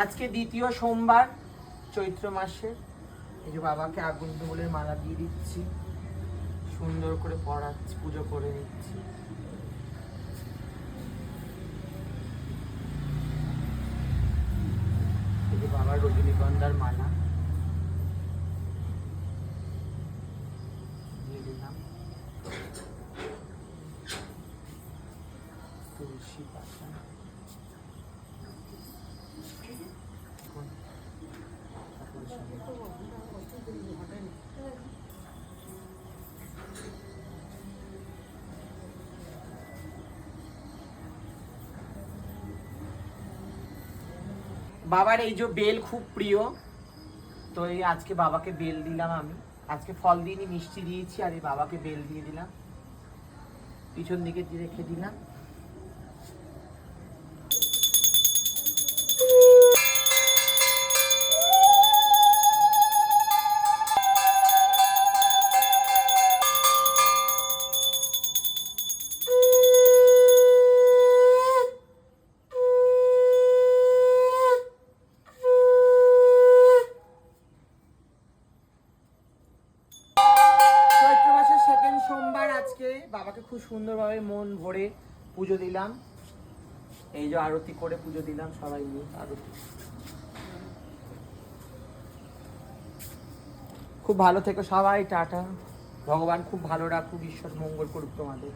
আজকে দ্বিতীয় সোমবার চৈত্র মাসে। এই যে বাবাকে আগুন ধুলের মালা দিয়ে দিচ্ছি, সুন্দর করে পড়াচ্ছি, পুজো করে নিচ্ছি। এই যে বাবার রজনীগন্ধার মালা দিয়ে দিলাম, তুলসী পাতা, বাবার এই যে বেল খুব প্রিয়, তো এই আজকে বাবাকে বেল দিলাম। আমি আজকে ফল দিইনি, মিষ্টি দিয়েছি, আর এই বাবাকে বেল দিয়ে দিলাম, পিছন দিকে রেখে দিলাম। সোমবার আজকে বাবাকে খুব সুন্দরভাবে মন ভরে পুজো দিলাম। এই যে আরতি করে পুজো দিলাম সবাই মিলে আরতি। খুব ভালো থেকো সবাই, টাটা। ভগবান খুব ভালো রাখুক, ঈশ্বর মঙ্গল করুক তোমাদের।